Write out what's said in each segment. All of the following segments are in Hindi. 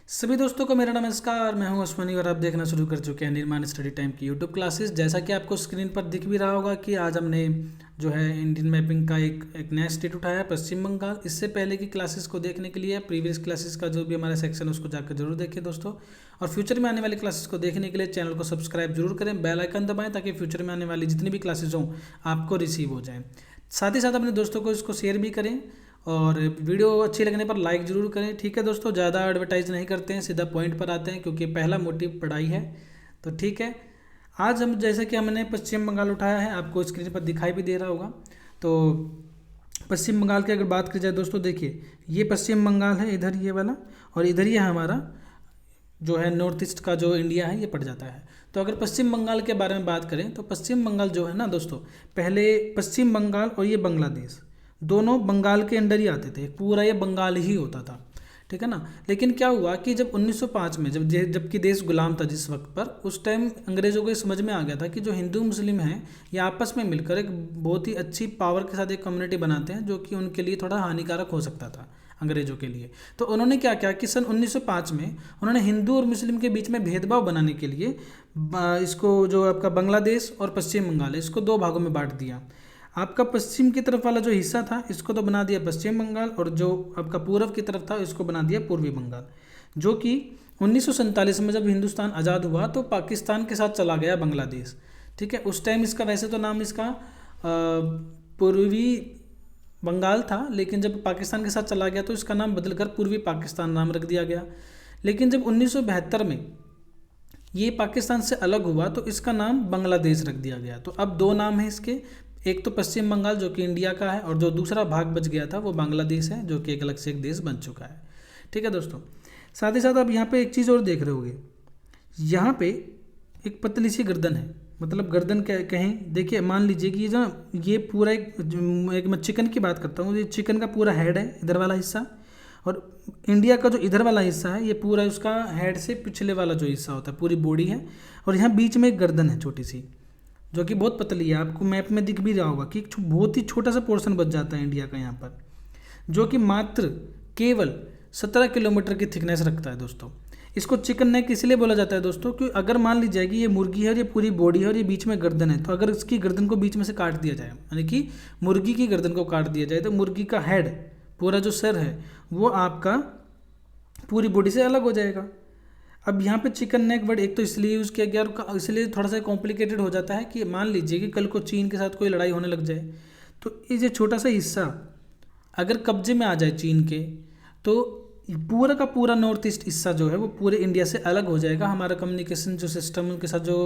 सभी दोस्तों को मेरा नमस्कार। मैं हूं अश्वनी और आप देखना शुरू कर चुके हैं निर्माण स्टडी टाइम की यूट्यूब क्लासेस। जैसा कि आपको स्क्रीन पर दिख भी रहा होगा कि आज हमने जो है इंडियन मैपिंग का एक नया स्टेट उठाया है, पश्चिम बंगाल। इससे पहले की क्लासेस को देखने के लिए प्रीवियस क्लासेस का जो भी हमारा सेक्शन है उसको जाकर जरूर देखिए दोस्तों। और फ्यूचर में आने वाली क्लासेस को देखने के लिए चैनल को सब्सक्राइब जरूर करें, बेल आइकन दबाएं ताकि फ्यूचर में आने वाली जितनी भी क्लासेस हों आपको रिसीव हो जाएँ। साथ ही साथ अपने दोस्तों को इसको शेयर भी करें और वीडियो अच्छी लगने पर लाइक ज़रूर करें। ठीक है दोस्तों, ज़्यादा एडवर्टाइज नहीं करते हैं, सीधा पॉइंट पर आते हैं क्योंकि पहला मोटिव पढ़ाई है। तो ठीक है, आज हम जैसे कि हमने पश्चिम बंगाल उठाया है, आपको स्क्रीन पर दिखाई भी दे रहा होगा। तो पश्चिम बंगाल की अगर बात की जाए दोस्तों, देखिए ये पश्चिम बंगाल है, इधर ये वाला, और इधर ये हमारा जो है नॉर्थ ईस्ट का जो इंडिया है ये पड़ जाता है। तो अगर पश्चिम बंगाल के बारे में बात करें तो पश्चिम बंगाल जो है ना दोस्तों, पहले पश्चिम बंगाल और ये बांग्लादेश दोनों बंगाल के अंडर ही आते थे, पूरा ये बंगाल ही होता था। ठीक है ना। लेकिन क्या हुआ कि जब 1905 में जबकि देश गुलाम था जिस वक्त पर, उस टाइम अंग्रेज़ों को ये समझ में आ गया था कि जो हिंदू मुस्लिम हैं ये आपस में मिलकर एक बहुत ही अच्छी पावर के साथ एक कम्युनिटी बनाते हैं, जो कि उनके लिए थोड़ा हानिकारक हो सकता था अंग्रेज़ों के लिए। तो उन्होंने क्या किया कि सन 1905 में उन्होंने हिंदू और मुस्लिम के बीच में भेदभाव बनाने के लिए इसको जो आपका बांग्लादेश और पश्चिम बंगाल है इसको दो भागों में बांट दिया। आपका पश्चिम की तरफ वाला जो हिस्सा था इसको तो बना दिया पश्चिम बंगाल, और जो आपका पूर्व की तरफ था इसको बना दिया पूर्वी बंगाल। जो कि 1947 में जब हिंदुस्तान आज़ाद हुआ तो पाकिस्तान के साथ चला गया बांग्लादेश। ठीक है, उस टाइम इसका वैसे तो नाम इसका पूर्वी बंगाल था, लेकिन जब पाकिस्तान के साथ चला गया तो इसका नाम बदलकर पूर्वी पाकिस्तान नाम रख दिया गया। लेकिन जब 1972 में ये पाकिस्तान से अलग हुआ तो इसका नाम बांग्लादेश रख दिया गया। तो अब दो नाम हैं इसके, एक तो पश्चिम बंगाल जो कि इंडिया का है, और जो दूसरा भाग बच गया था वो बांग्लादेश है जो कि एक अलग से एक देश बन चुका है। ठीक है दोस्तों, साथ ही साथ आप यहाँ पे एक चीज़ और देख रहे होंगे, यहाँ पे एक पतली सी गर्दन है, मतलब गर्दन कहें। देखिए मान लीजिए कि ये पूरा एक मैं चिकन की बात करता हूँ, ये चिकन का पूरा हेड है इधर वाला हिस्सा, और इंडिया का जो इधर वाला हिस्सा है ये पूरा उसका हेड से पिछले वाला जो हिस्सा होता है पूरी बॉडी है, और यहाँ बीच में एक गर्दन है छोटी सी जो कि बहुत पतली है। आपको मैप में दिख भी रहा होगा कि बहुत ही छोटा सा पोर्शन बच जाता है इंडिया का यहाँ पर, जो कि मात्र केवल 17 किलोमीटर की थिकनेस रखता है दोस्तों। इसको चिकन नेक इसलिए बोला जाता है दोस्तों कि अगर मान लीजिए कि ये मुर्गी है और ये पूरी बॉडी है और ये बीच में गर्दन है, तो अगर इसकी गर्दन को बीच में से काट दिया जाए, यानी कि मुर्गी की गर्दन को काट दिया जाए, तो मुर्गी का हेड पूरा जो सर है वो आपका पूरी बॉडी से अलग हो जाएगा। अब यहाँ पे चिकन नेक वर्ड एक तो इसलिए यूज़ किया गया, और इसलिए थोड़ा सा कॉम्प्लिकेटेड हो जाता है कि मान लीजिए कि कल को चीन के साथ कोई लड़ाई होने लग जाए, तो ये छोटा सा हिस्सा अगर कब्जे में आ जाए चीन के, तो पूरा का पूरा नॉर्थ ईस्ट हिस्सा जो है वो पूरे इंडिया से अलग हो जाएगा। हमारा कम्युनिकेशन जो सिस्टम उनके साथ जो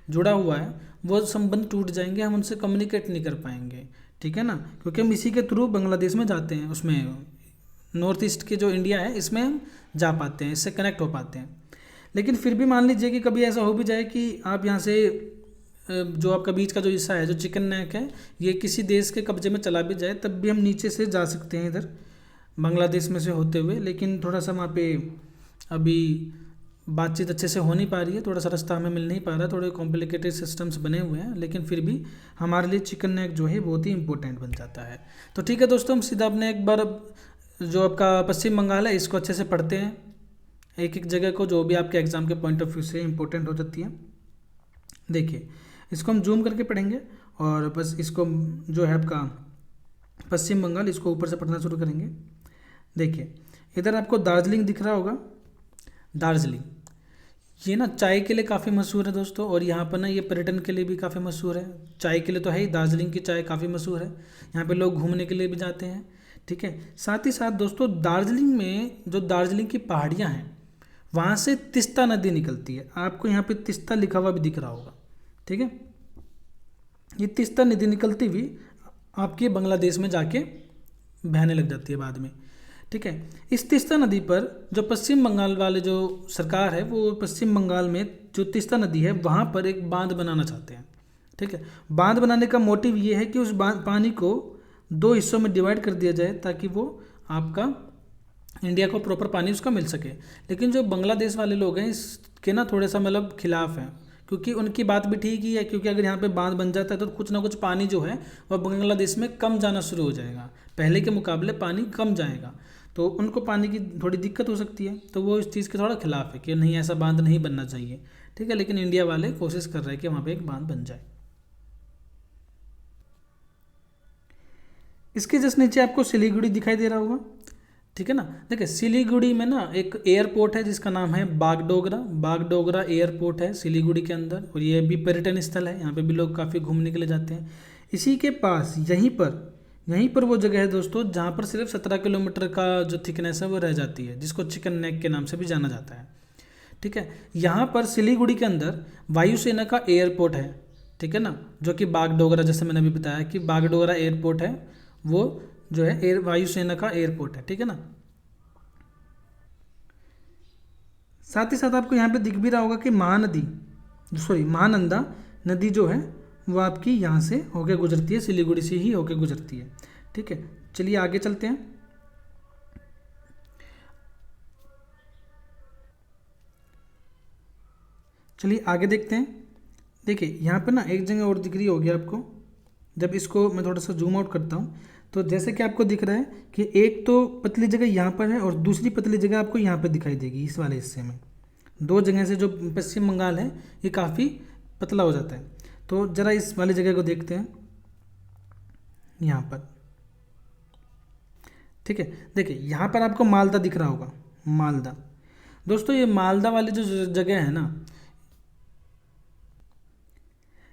जुड़ा हुआ है वो संबंध टूट जाएंगे, हम उनसे कम्युनिकेट नहीं कर पाएंगे। ठीक है ना, क्योंकि हम इसी के थ्रू बांग्लादेश में जाते हैं, उसमें नॉर्थ ईस्ट के जो इंडिया है इसमें हम जा पाते हैं, इससे कनेक्ट हो पाते हैं। लेकिन फिर भी मान लीजिए कि कभी ऐसा हो भी जाए कि आप यहाँ से जो आपका बीच का जो हिस्सा है जो चिकन नेक है ये किसी देश के कब्जे में चला भी जाए, तब भी हम नीचे से जा सकते हैं इधर बांग्लादेश में से होते हुए। लेकिन थोड़ा सा वहाँ पे अभी बातचीत अच्छे से हो नहीं पा रही है, थोड़ा सा रास्ता हमें मिल नहीं पा रहा है, थोड़े कॉम्प्लिकेटेड सिस्टम्स बने हुए हैं, लेकिन फिर भी हमारे लिए चिकन नेक जो है बहुत ही इंपॉर्टेंट बन जाता है। तो ठीक है दोस्तों, हम सीधा अपने एक बार जो आपका पश्चिम बंगाल है इसको अच्छे से पढ़ते हैं, एक एक जगह को जो भी आपके एग्ज़ाम के पॉइंट ऑफ व्यू से इंपॉर्टेंट हो जाती है। देखिए इसको हम जूम करके पढ़ेंगे, और बस इसको जो है आपका पश्चिम बंगाल इसको ऊपर से पढ़ना शुरू करेंगे। देखिए इधर आपको दार्जिलिंग दिख रहा होगा। दार्जिलिंग ये ना चाय के लिए काफ़ी मशहूर है दोस्तों, और यहाँ पर ना ये पर्यटन के लिए भी काफ़ी मशहूर है। चाय के लिए तो है ही, दार्जिलिंग की चाय काफ़ी मशहूर है, यहाँ पे लोग घूमने के लिए भी जाते हैं। ठीक है, साथ ही साथ दोस्तों दार्जिलिंग में जो दार्जिलिंग की पहाड़ियाँ हैं वहाँ से तिस्ता नदी निकलती है, आपको यहाँ पे तिस्ता लिखा हुआ भी दिख रहा होगा। ठीक है, ये तिस्ता नदी निकलती हुई आपके बांग्लादेश में जाके बहने लग जाती है बाद में। ठीक है, इस तिस्ता नदी पर जो पश्चिम बंगाल वाले जो सरकार है वो पश्चिम बंगाल में जो तिस्ता नदी है वहाँ पर एक बांध बनाना चाहते हैं। ठीक है, बांध बनाने का मोटिव ये है कि उस पानी को दो हिस्सों में डिवाइड कर दिया जाए ताकि वो आपका इंडिया को प्रॉपर पानी उसका मिल सके। लेकिन जो बांग्लादेश वाले लोग हैं इसके ना थोड़े सा मतलब खिलाफ हैं, क्योंकि उनकी बात भी ठीक ही है, क्योंकि अगर यहाँ पे बांध बन जाता है तो कुछ ना कुछ पानी जो है वह बांग्लादेश में कम जाना शुरू हो जाएगा, पहले के मुकाबले पानी कम जाएगा। तो उनको पानी की थोड़ी दिक्कत हो सकती है, तो वो इस चीज़ के थोड़ा खिलाफ है कि नहीं ऐसा बांध नहीं बनना चाहिए। ठीक है, लेकिन इंडिया वाले कोशिश कर रहे हैं कि वहाँ पे एक बांध बन जाए। इसके जस्ट नीचे आपको सिलीगुड़ी दिखाई दे रहा होगा। ठीक है ना, देखिए सिलीगुड़ी में ना एक एयरपोर्ट है जिसका नाम है बागडोगरा। बागडोगरा एयरपोर्ट है सिलीगुड़ी के अंदर, और ये भी पर्यटन स्थल है, यहाँ पे भी लोग काफ़ी घूमने के लिए जाते हैं। इसी के पास यहीं पर वो जगह है दोस्तों जहाँ पर सिर्फ 17 किलोमीटर का जो थिकनेस है वो रह जाती है, जिसको चिकन नेक के नाम से भी जाना जाता है। ठीक है, यहाँ पर सिलीगुड़ी के अंदर वायुसेना का एयरपोर्ट है। ठीक है ना, जो कि बागडोगरा, जैसे मैंने अभी बताया कि बागडोगरा एयरपोर्ट है, वो जो है वायुसेना का एयरपोर्ट है। ठीक है ना, साथ ही साथ आपको यहाँ पे दिख भी रहा होगा कि महानंदा नदी जो है वो आपकी यहाँ से होके गुजरती है, सिलीगुड़ी से ही होके गुजरती है। ठीक है, चलिए आगे चलते हैं। चलिए आगे देखते हैं। देखिए यहाँ पे ना एक जगह और दिख रही होगी आपको, जब इसको मैं थोड़ा सा जूम आउट करता हूँ तो जैसे कि आपको दिख रहा है कि एक तो पतली जगह यहाँ पर है और दूसरी पतली जगह आपको यहाँ पे दिखाई देगी इस वाले हिस्से में। दो जगह से जो पश्चिम बंगाल है ये काफ़ी पतला हो जाता है। तो ज़रा इस वाली जगह को देखते हैं यहाँ पर। ठीक है, देखिए यहाँ पर आपको मालदा दिख रहा होगा, मालदा। दोस्तों ये मालदा वाली जो जगह है ना,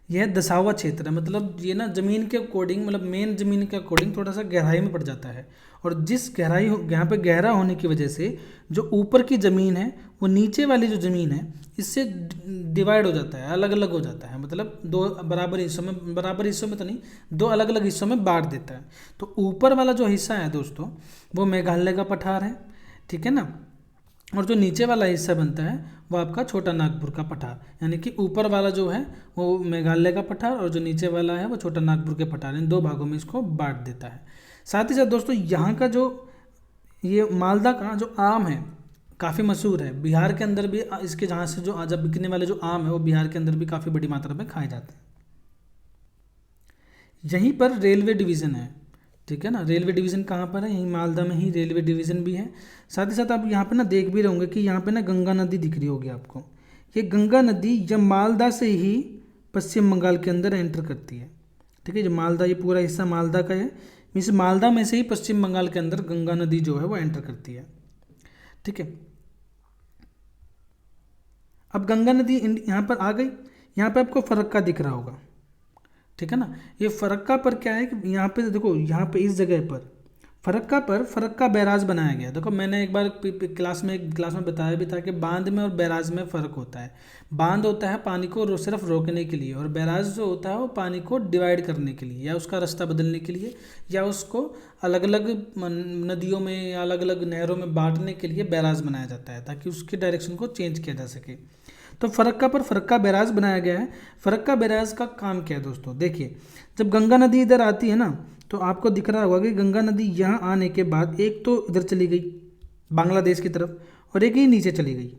यह दसावा क्षेत्र है, मतलब ये ना ज़मीन के अकॉर्डिंग, मतलब मेन ज़मीन के अकॉर्डिंग थोड़ा सा गहराई में पड़ जाता है। और जिस गहराई यहाँ पे गहरा होने की वजह से जो ऊपर की ज़मीन है वो नीचे वाली जो ज़मीन है इससे डिवाइड हो जाता है, अलग अलग हो जाता है, मतलब दो बराबर हिस्सों में तो नहीं, दो अलग अलग हिस्सों में बांट देता है। तो ऊपर वाला जो हिस्सा है दोस्तों वो मेघालय का पठार है। ठीक है ना, और जो नीचे वाला हिस्सा बनता है वो आपका छोटा नागपुर का पठार, यानी कि ऊपर वाला जो है वो मेघालय का पठार और जो नीचे वाला है वो छोटा नागपुर के पठार, इन दो भागों में इसको बांट देता है। साथ ही साथ दोस्तों यहाँ का जो ये मालदा का जो आम है काफ़ी मशहूर है, बिहार के अंदर भी इसके जहाँ से जो जब बिकने वाले जो आम है वो बिहार के अंदर भी काफ़ी बड़ी मात्रा में खाए जाते हैं। यहीं पर रेलवे डिवीज़न है। ठीक है ना, रेलवे डिवीज़न कहाँ पर है, यहीं मालदा में ही रेलवे डिवीज़न भी है। साथ ही साथ आप यहाँ पे ना देख भी रहे होंगे कि यहाँ पे ना गंगा नदी दिख रही होगी आपको। ये गंगा नदी जब मालदा से ही पश्चिम बंगाल के अंदर एंटर करती है। ठीक है, जो मालदा, ये पूरा हिस्सा मालदा का है, मीन्स मालदा में से ही पश्चिम बंगाल के अंदर गंगा नदी जो है वो एंटर करती है। ठीक है, अब गंगा नदी यहाँ पर आ गई, यहाँ पे आपको फरक्का दिख रहा होगा। ठीक है ना, ये फरक्का पर क्या है कि यहाँ पे देखो, यहाँ पे इस जगह पर फरक्का बैराज बनाया गया। देखो मैंने एक बार क्लास में बताया भी था कि बांध में और बैराज में फ़र्क होता है। बांध होता है पानी को सिर्फ रोकने के लिए, और बैराज जो होता है वो पानी को डिवाइड करने के लिए, या उसका रास्ता बदलने के लिए, या उसको अलग अलग नदियों में या अलग अलग नहरों में बांटने के लिए बैराज बनाया जाता है, ताकि उसके डायरेक्शन को चेंज किया जा सके। तो फरक्का पर फरक्का बैराज बनाया गया है। फरक्का बैराज का काम क्या है दोस्तों, देखिए जब गंगा नदी इधर आती है ना तो आपको दिख रहा होगा कि गंगा नदी यहाँ आने के बाद एक तो इधर चली गई बांग्लादेश की तरफ, और एक ही नीचे चली गई,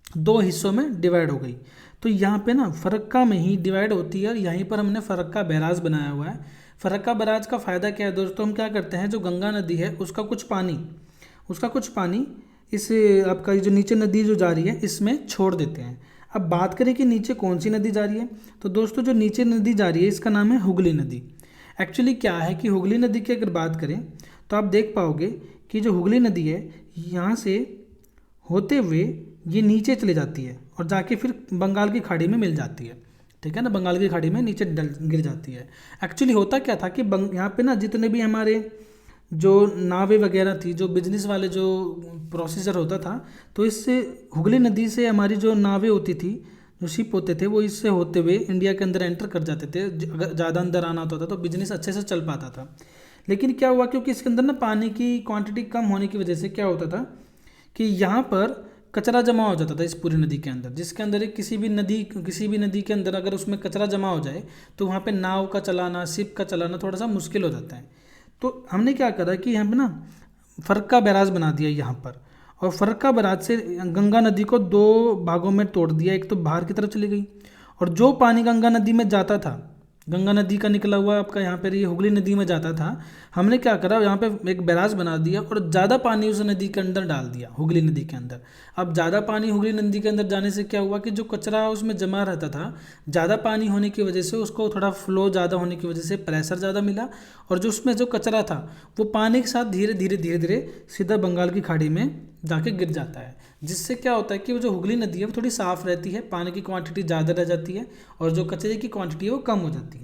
दो हिस्सों में डिवाइड हो गई। तो यहाँ पे ना फरक्का में ही डिवाइड होती है, और यहीं पर हमने फरक्का बैराज बनाया हुआ है। फरक्का बैराज का फ़ायदा क्या है दोस्तों, हम क्या करते हैं, जो गंगा नदी है उसका कुछ पानी इस आपका जो नीचे नदी जो जा रही है इसमें छोड़ देते हैं। अब बात करें कि नीचे कौन सी नदी जा रही है, तो दोस्तों जो नीचे नदी जा रही है इसका नाम है हुगली नदी। एक्चुअली क्या है कि हुगली नदी की अगर बात करें तो आप देख पाओगे कि जो हुगली नदी है यहाँ से होते हुए ये नीचे चली जाती है और जाके फिर बंगाल की खाड़ी में मिल जाती है। ठीक है ना, बंगाल की खाड़ी में नीचे गिर जाती है। एक्चुअली होता क्या था कि यहाँ पे ना जितने भी हमारे जो नावें वगैरह थी, जो बिजनेस वाले जो प्रोसीजर होता था, तो इससे हुगली नदी से हमारी जो नावें होती थी, जो शिप होते थे, वो इससे होते हुए इंडिया के अंदर एंटर कर जाते थे। अगर ज़्यादा अंदर आना होता था तो बिजनेस अच्छे से चल पाता था। लेकिन क्या हुआ, क्योंकि इसके अंदर ना पानी की क्वांटिटी कम होने की वजह से क्या होता था कि यहाँ पर कचरा जमा हो जाता था इस पूरी नदी के अंदर, जिसके अंदर किसी भी नदी के अंदर अगर उसमें कचरा जमा हो जाए तो वहाँ पे नाव का चलाना, शिप का चलाना थोड़ा सा मुश्किल हो जाता है। तो हमने क्या करा कि यहाँ पे ना फरक्का बैराज बना दिया यहाँ पर, और फरक्का बैराज से गंगा नदी को दो भागों में तोड़ दिया। एक तो बाहर की तरफ चली गई, और जो पानी गंगा नदी में जाता था, गंगा नदी का निकला हुआ आपका यहाँ पर ये हुगली नदी में जाता था। हमने क्या करा, यहाँ पे एक बैराज बना दिया और ज़्यादा पानी उस नदी के अंदर डाल दिया, हुगली नदी के अंदर। अब ज़्यादा पानी हुगली नदी के अंदर जाने से क्या हुआ कि जो कचरा उसमें जमा रहता था, ज़्यादा पानी होने की वजह से उसको थोड़ा फ्लो ज़्यादा होने की वजह से प्रेशर ज़्यादा मिला, और जो उसमें जो कचरा था वो पानी के साथ धीरे धीरे धीरे धीरे सीधा बंगाल की खाड़ी में जाके गिर जाता है। जिससे क्या होता है कि वो जो हुगली नदी है वो थोड़ी साफ़ रहती है, पानी की क्वांटिटी ज़्यादा रह जाती है और जो कचरे की क्वांटिटी है वो कम हो जाती है।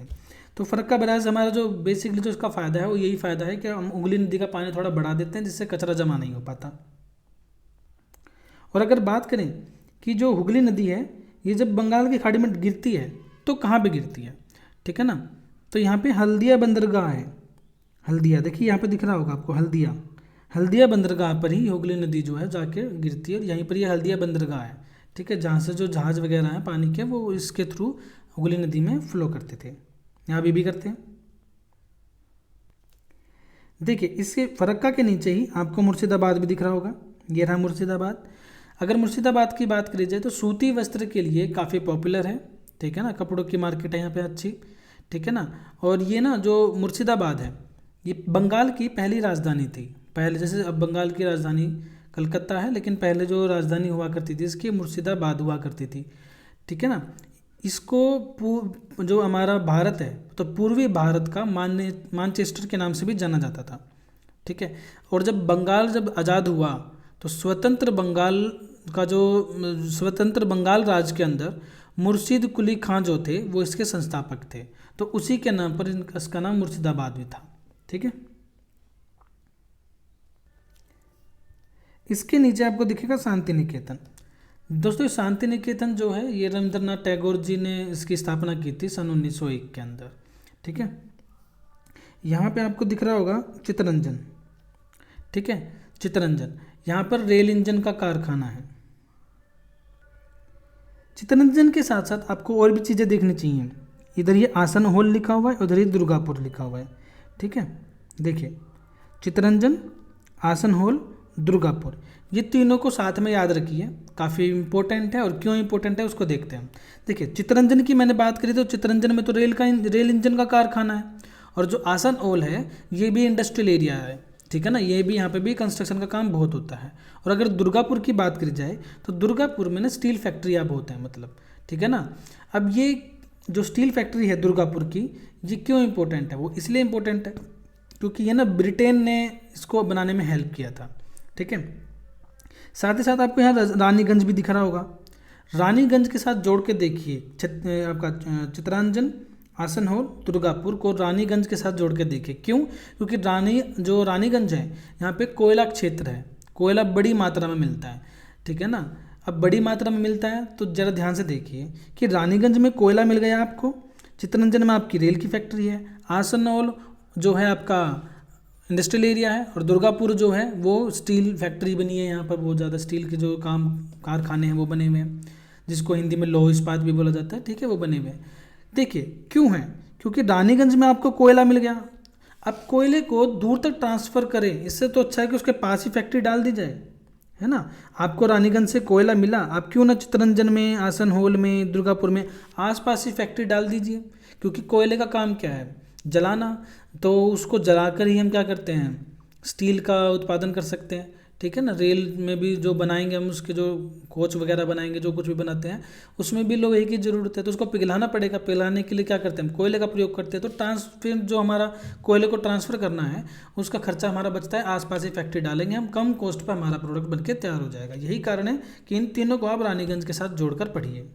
तो फरक्का बैराज हमारा जो बेसिकली जो इसका फ़ायदा है वो यही फ़ायदा है कि हम हुगली नदी का पानी थोड़ा बढ़ा देते हैं, जिससे कचरा जमा नहीं हो पाता। और अगर बात करें कि जो हुगली नदी है ये जब बंगाल की खाड़ी में गिरती है तो कहाँ पे गिरती है, ठीक है ना, तो यहाँ पे हल्दिया बंदरगाह है। हल्दिया देखिए यहाँ पे दिख रहा होगा आपको, हल्दिया बंदरगाह पर ही हुगली नदी जो है जाके गिरती है, और यहीं पर ये हल्दिया बंदरगाह है, ठीक है, जहाँ से जो जहाज़ वगैरह हैं पानी के वो इसके थ्रू हुगली नदी में फ्लो करते थे, यहाँ अभी भी करते हैं। देखिए इसके फरक्का के नीचे ही आपको मुर्शिदाबाद भी दिख रहा होगा, ये रहा मुर्शिदाबाद। अगर मुर्शिदाबाद की बात करी जाए तो सूती वस्त्र के लिए काफ़ी पॉपुलर है, ठीक है ना, कपड़ों की मार्केट है यहाँ पे अच्छी, ठीक है ना। और ये ना जो मुर्शिदाबाद है ये बंगाल की पहली राजधानी थी। पहले जैसे अब बंगाल की राजधानी कलकत्ता है, लेकिन पहले जो राजधानी हुआ करती थी इसकी मुर्शिदाबाद हुआ करती थी, ठीक है ना। इसको जो हमारा भारत है तो पूर्वी भारत का मानचेस्टर के नाम से भी जाना जाता था, ठीक है। और जब बंगाल जब आज़ाद हुआ तो स्वतंत्र बंगाल राज्य के अंदर मुर्शिद कुली खां जो थे वो इसके संस्थापक थे, तो उसी के नाम पर इसका नाम मुर्शिदाबाद भी था, ठीक है। इसके नीचे आपको दिखेगा शांति निकेतन। दोस्तों शांति निकेतन जो है ये रविंद्रनाथ टैगोर जी ने इसकी स्थापना की थी सन 1901 के अंदर, ठीक है। यहाँ पे आपको दिख रहा होगा चित्तरंजन, ठीक है, चित्तरंजन, यहाँ पर रेल इंजन का कारखाना है। चित्तरंजन के साथ साथ आपको और भी चीज़ें देखनी चाहिए। इधर ये आसन हॉल लिखा हुआ है, उधर ही दुर्गापुर लिखा हुआ है, ठीक है। देखिए चित्तरंजन, आसन हॉल, दुर्गापुर, ये तीनों को साथ में याद रखिए, काफ़ी इंपॉर्टेंट है। और क्यों इंपॉर्टेंट है उसको देखते हैं। देखिए चित्तरंजन की मैंने बात करी तो चित्तरंजन में तो रेल इंजन का कारखाना है, और जो आसन हॉल है ये भी इंडस्ट्रियल एरिया है, ठीक है ना, ये भी यहाँ पे भी कंस्ट्रक्शन का काम बहुत होता है। और अगर दुर्गापुर की बात करी जाए तो दुर्गापुर में ना स्टील फैक्ट्रियाँ बहुत हैं, मतलब, ठीक है ना। अब ये जो स्टील फैक्ट्री है दुर्गापुर की, ये क्यों इंपॉर्टेंट है, वो इसलिए इंपॉर्टेंट है क्योंकि ये ना ब्रिटेन ने इसको बनाने में हेल्प किया था, ठीक है। साथ ही साथ आपको यहाँ रानीगंज भी दिख रहा होगा। रानीगंज के साथ जोड़ के देखिए आपका चित्तरंजन, आसन हॉल, दुर्गापुर को रानीगंज के साथ जोड़ के देखिए। क्यों? क्योंकि रानीगंज है यहाँ पे कोयला क्षेत्र है, कोयला बड़ी मात्रा में मिलता है, ठीक है ना। अब बड़ी मात्रा में मिलता है तो ज़रा ध्यान से देखिए कि रानीगंज में कोयला मिल गया आपको, चित्तरंजन में आपकी रेल की फैक्ट्री है, आसन हॉल जो है आपका इंडस्ट्रियल एरिया है, और दुर्गापुर जो है वो स्टील फैक्ट्री बनी है, यहाँ पर बहुत ज़्यादा स्टील के जो कारखाने हैं वो बने हुए हैं, जिसको हिंदी में लौह इस्पात भी बोला जाता है, ठीक है, वो बने हुए हैं। देखिए क्यों है, क्योंकि रानीगंज में आपको कोयला मिल गया। अब कोयले को दूर तक ट्रांसफ़र करें, इससे तो अच्छा है कि उसके पास ही फैक्ट्री डाल दी जाए, है ना। आपको रानीगंज से कोयला मिला, आप क्यों ना चित्तरंजन में, आसन हॉल में, दुर्गापुर में आसपास ही फैक्ट्री डाल दीजिए, क्योंकि कोयले का काम क्या है, जलाना, तो उसको जलाकर ही हम क्या करते हैं, स्टील का उत्पादन कर सकते हैं, ठीक है ना। रेल में भी जो बनाएंगे हम, उसके जो कोच वगैरह बनाएंगे, जो कुछ भी बनाते हैं उसमें भी लोहे की ज़रूरत है, तो उसको पिघलाना पड़ेगा। पिघलाने के लिए क्या करते हैं, कोयले का प्रयोग करते हैं। तो फिर जो हमारा कोयले को ट्रांसफ़र करना है उसका खर्चा हमारा बचता है, आसपास ही फैक्ट्री डालेंगे हम, कम कॉस्ट पर हमारा प्रोडक्ट बनके तैयार हो जाएगा। यही कारण है कि इन तीनों को आप रानीगंज के साथ जोड़कर पढ़िए।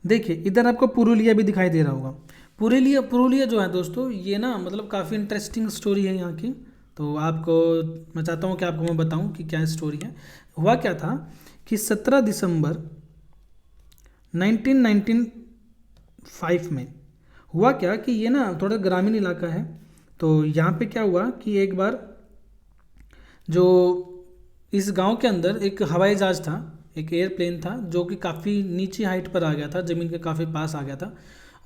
देखिए इधर आपको पुरुलिया भी दिखाई दे रहा होगा। पुरुलिया जो है दोस्तों, ये ना मतलब काफ़ी इंटरेस्टिंग स्टोरी है यहाँ की, तो आपको मैं चाहता हूँ कि आपको मैं बताऊँ कि क्या स्टोरी है। हुआ क्या था कि 17 दिसंबर 1995 में हुआ क्या कि ये ना थोड़ा ग्रामीण इलाका है, तो यहाँ पे क्या हुआ कि एक बार जो इस गांव के अंदर एक हवाई जहाज़ था, एक एयरप्लेन था, जो कि काफ़ी नीची हाइट पर आ गया था, ज़मीन के काफ़ी पास आ गया था।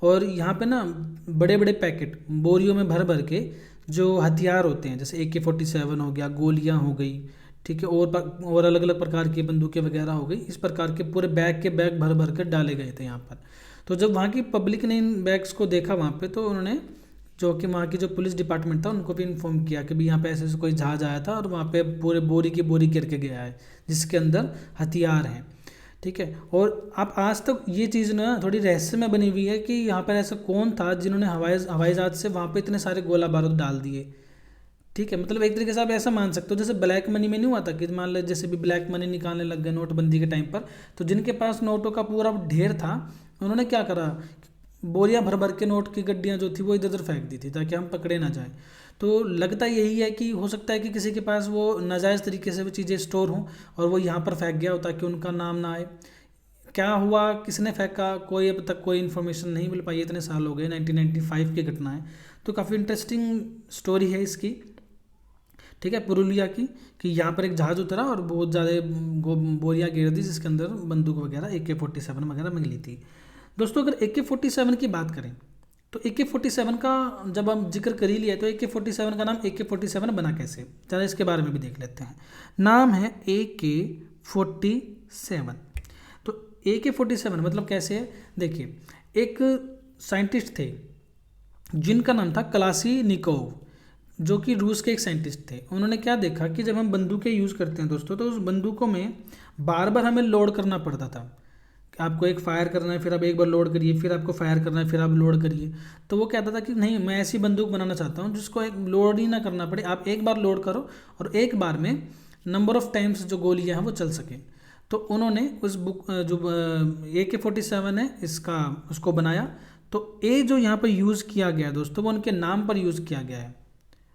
और यहाँ पे ना बड़े बड़े पैकेट बोरियों में भर भर के जो हथियार होते हैं, जैसे AK-47 हो गया, गोलियाँ हो गई, ठीक है, और अलग अलग प्रकार की बंदूकें वगैरह हो गई, इस प्रकार के पूरे बैग के बैग भर भर कर डाले गए थे यहाँ पर। तो जब वहाँ की पब्लिक ने इन बैग्स को देखा वहाँ पे, तो उन्होंने जो कि वहाँ की जो पुलिस डिपार्टमेंट था उनको भी इन्फॉर्म किया कि भी यहाँ पे ऐसे ऐसे कोई जहाज आया था और वहाँ पे पूरे बोरी की बोरी गिर के गया है जिसके अंदर हथियार हैं। ठीक है, और आप आज तक ये चीज़ ना थोड़ी रहस्यमय बनी हुई है कि यहाँ पर ऐसा कौन था जिन्होंने हवाई जहाज से वहाँ पे इतने सारे गोला बारूद डाल दिए। ठीक है, मतलब एक तरीके से आप ऐसा मान सकते हो जैसे ब्लैक मनी में नहीं हुआ था कि मान लो जैसे भी ब्लैक मनी निकालने लग गए नोटबंदी के टाइम पर, तो जिनके पास नोटों का पूरा ढेर था उन्होंने क्या करा, बोरियां भर भर के नोट की गड्डियां जो थी वो इधर उधर फेंक दी थी ताकि हम पकड़े ना जाएं। तो लगता यही है कि हो सकता है कि किसी के पास वो नाजायज़ तरीके से वो चीज़ें स्टोर हों और वो यहाँ पर फेंक गया हो ताकि उनका नाम ना आए। क्या हुआ, किसने फेंका, कोई अब तक कोई इन्फॉर्मेशन नहीं मिल पाई। इतने साल हो गए, 1995 की घटना है। तो काफ़ी इंटरेस्टिंग स्टोरी है इसकी। ठीक है, पुरुलिया की, कि यहाँ पर एक जहाज़ उतरा और बहुत ज़्यादा बोरियां गिर दी जिसके अंदर बंदूक वगैरह AK-47 वगैरह मिली थी। दोस्तों अगर AK-47 की बात करें तो AK-47 का जब हम जिक्र कर ही लिया तो AK-47 का नाम AK-47 बना कैसे, चलो इसके बारे में भी देख लेते हैं। नाम है AK-47। तो AK-47 मतलब कैसे है, देखिए एक साइंटिस्ट थे जिनका नाम था क्लासीनिकोव, जो कि रूस के एक साइंटिस्ट थे। उन्होंने क्या देखा कि जब हम बंदूकें यूज़ करते हैं दोस्तों, तो उस बंदूकों में बार बार हमें लोड करना पड़ता था। आपको एक फायर करना है, फिर आप एक बार लोड करिए, फिर आपको फायर करना है, फिर आप लोड करिए। तो वो कहता था कि नहीं, मैं ऐसी बंदूक बनाना चाहता हूँ जिसको एक लोड ही ना करना पड़े, आप एक बार लोड करो और एक बार में नंबर ऑफ टाइम्स जो गोलियाँ हैं वो चल सकें। तो उन्होंने उस बुक जो AK-47 है इसका उसको बनाया। तो ए जो यहाँ पर यूज़ किया गया दोस्तों वो उनके नाम पर यूज़ किया गया है,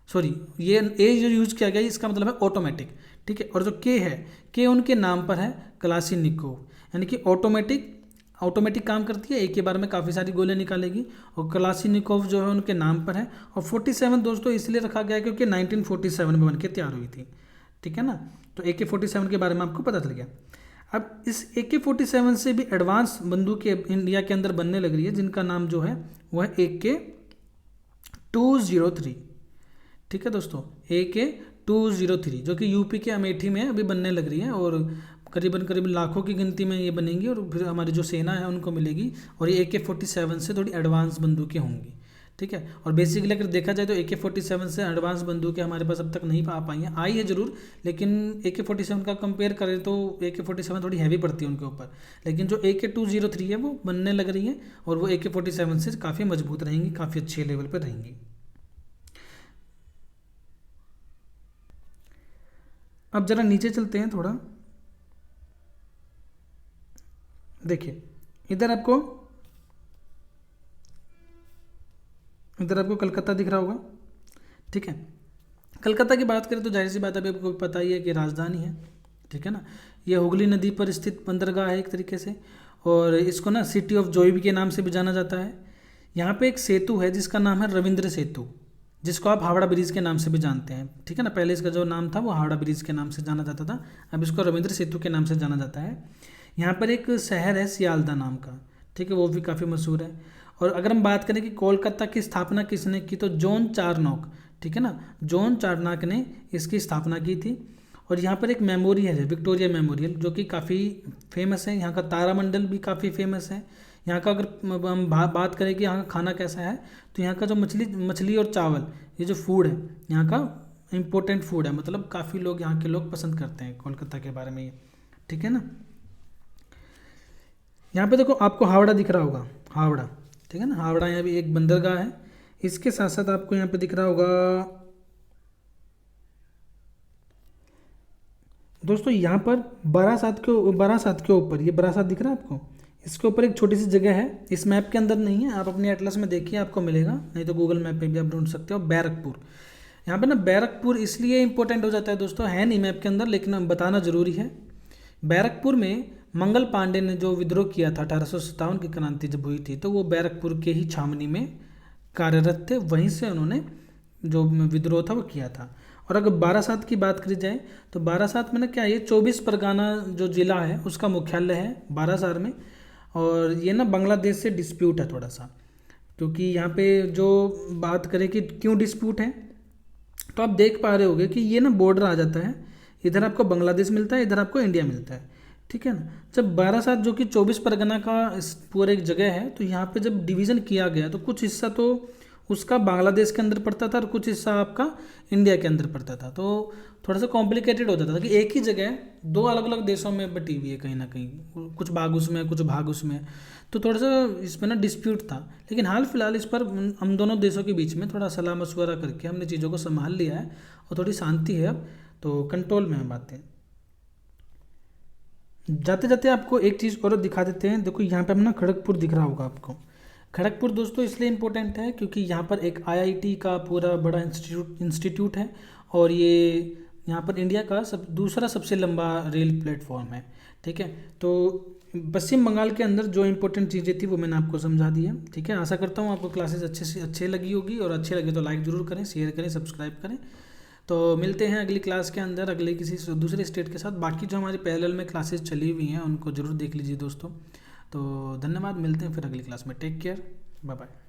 सॉरी ये ए जो यूज़ किया गया है इसका मतलब है ऑटोमेटिक। ठीक है, और जो के है, के उनके नाम पर है क्लासीनिकोव, यानी कि ऑटोमेटिक काम करती है, एक ही बार में काफ़ी सारी गोलियां निकालेगी। और क्लासीनिकोव जो है उनके नाम पर है। और 47 दोस्तों इसलिए रखा गया क्योंकि 1947 में बनके तैयार हुई थी। ठीक है ना, तो AK-47 के बारे में आपको पता चल गया। अब इस AK-47 से भी एडवांस बंदूकें इंडिया के अंदर बनने लग रही है जिनका नाम जो है वो है AK-203। ठीक है दोस्तों, AK-203 जो कि यूपी के अमेठी में अभी बनने लग रही है और करीबन लाखों की गिनती में ये बनेंगी और फिर हमारी जो सेना है उनको मिलेगी। और ये AK-47 से थोड़ी एडवांस बंदूकें होंगी। ठीक है, और बेसिकली अगर देखा जाए तो AK-47 से एडवांस बंदूकें हमारे पास अब तक नहीं आ पाई हैं, आई है ज़रूर, लेकिन AK-47 का कंपेयर करें तो AK-47 थोड़ी हैवी पड़ती है उनके ऊपर। लेकिन जो AK-203 है वो बनने लग रही है और वो AK-47 से काफ़ी मजबूत रहेंगी, काफ़ी अच्छे लेवल पर रहेंगी। अब ज़रा नीचे चलते हैं थोड़ा, देखिए इधर आपको कलकत्ता दिख रहा होगा। ठीक है, कलकत्ता की बात करें तो जाहिर सी बात अभी आपको पता ही है कि राजधानी है। ठीक है ना, ये हुगली नदी पर स्थित बंदरगाह है एक तरीके से, और इसको ना सिटी ऑफ जॉय के नाम से भी जाना जाता है। यहाँ पे एक सेतु है जिसका नाम है रविंद्र सेतु, जिसको आप हावड़ा ब्रिज के नाम से भी जानते हैं। ठीक है ना, पहले इसका जो नाम था वो हावड़ा ब्रिज के नाम से जाना जाता था, अब इसको रविंद्र सेतु के नाम से जाना जाता है। यहाँ पर एक शहर है सियालदा नाम का, ठीक है, वो भी काफ़ी मशहूर है। और अगर हम बात करें कि कोलकाता की स्थापना किसने की, तो जॉन चार्नोक, ठीक है ना, जॉन चार्नोक ने इसकी स्थापना की थी। और यहाँ पर एक मेमोरियल है, विक्टोरिया मेमोरियल, जो कि काफ़ी फेमस है। यहाँ का तारामंडल भी काफ़ी फेमस है। यहाँ का अगर हम बात करें कि यहाँ का खाना कैसा है, तो यहाँ का जो मछली और चावल, ये जो फूड है यहाँ का इम्पोर्टेंट फूड है, मतलब काफ़ी लोग यहाँ के लोग पसंद करते हैं कोलकाता के बारे में ये। ठीक है ना, यहाँ पे देखो आपको हावड़ा दिख रहा होगा, हावड़ा, ठीक है ना, हावड़ा यहाँ भी एक बंदरगाह है। इसके साथ साथ आपको यहाँ पे दिख रहा होगा दोस्तों, यहाँ पर बारासात के ऊपर, ये बारासात दिख रहा है आपको, इसके ऊपर एक छोटी सी जगह है, इस मैप के अंदर नहीं है, आप अपने एटलस में देखिए आपको मिलेगा, नहीं तो गूगल मैप पे भी आप ढूंढ सकते हो। बैरकपुर, यहाँ पे ना बैरकपुर इसलिए इंपॉर्टेंट हो जाता है दोस्तों, है नहीं मैप के अंदर लेकिन बताना जरूरी है। बैरकपुर में मंगल पांडे ने जो विद्रोह किया था 1857 की क्रांति जब हुई थी, तो वो बैरकपुर के ही छावनी में कार्यरत थे, वहीं से उन्होंने जो विद्रोह था वो किया था। और अगर बारासात की बात करी जाए तो बारासात में ना क्या, ये 24 परगना जो जिला है उसका मुख्यालय है बारासात में। और ये ना बांग्लादेश से डिस्प्यूट है थोड़ा सा, क्योंकि यहाँ पे जो बात करें कि क्यों डिस्प्यूट है, तो आप देख पा रहे होगे कि ये ना बॉर्डर आ जाता है, इधर आपको बांग्लादेश मिलता है, इधर आपको इंडिया मिलता है। ठीक है ना। जब बारासात जो कि 24 परगना का इस पूरे एक जगह है, तो यहाँ पे जब डिवीज़न किया गया तो कुछ हिस्सा तो उसका बांग्लादेश के अंदर पड़ता था और कुछ हिस्सा आपका इंडिया के अंदर पड़ता था। तो थोड़ा सा कॉम्प्लिकेटेड होता था कि एक ही जगह दो अलग अलग देशों में बटी हुई है कहीं ना कहीं, कुछ भाग उसमें कुछ भाग उसमें। तो थोड़ा सा इसमें ना डिस्प्यूट था, लेकिन हाल फिलहाल इस पर हम दोनों देशों के बीच में थोड़ा सलाह मशवरा करके हमने चीज़ों को संभाल लिया है और थोड़ी शांति है अब, तो कंट्रोल में है बातें। जाते जाते आपको एक चीज़ और दिखा देते हैं। देखो यहाँ पे हम ना खड़गपुर दिख रहा होगा आपको। खड़गपुर दोस्तों इसलिए इम्पोर्टेंट है क्योंकि यहाँ पर एक आईआईटी का पूरा बड़ा इंस्टीट्यूट है, और ये यहाँ पर इंडिया का दूसरा सबसे लंबा रेल प्लेटफॉर्म है। ठीक है, तो पश्चिम बंगाल के अंदर जो इंपॉर्टेंट चीज़ें थी वो मैंने आपको समझा दी है। ठीक है, आशा करता हूँ आपको क्लासेस अच्छे लगी होगी, और अच्छे लगे तो लाइक ज़रूर करें, शेयर करें, सब्सक्राइब करें। तो मिलते हैं अगली क्लास के अंदर अगले किसी दूसरे स्टेट के साथ। बाकी जो हमारी पैरेलल में क्लासेस चली हुई हैं उनको ज़रूर देख लीजिए दोस्तों। तो धन्यवाद, मिलते हैं फिर अगली क्लास में। Take care, bye bye.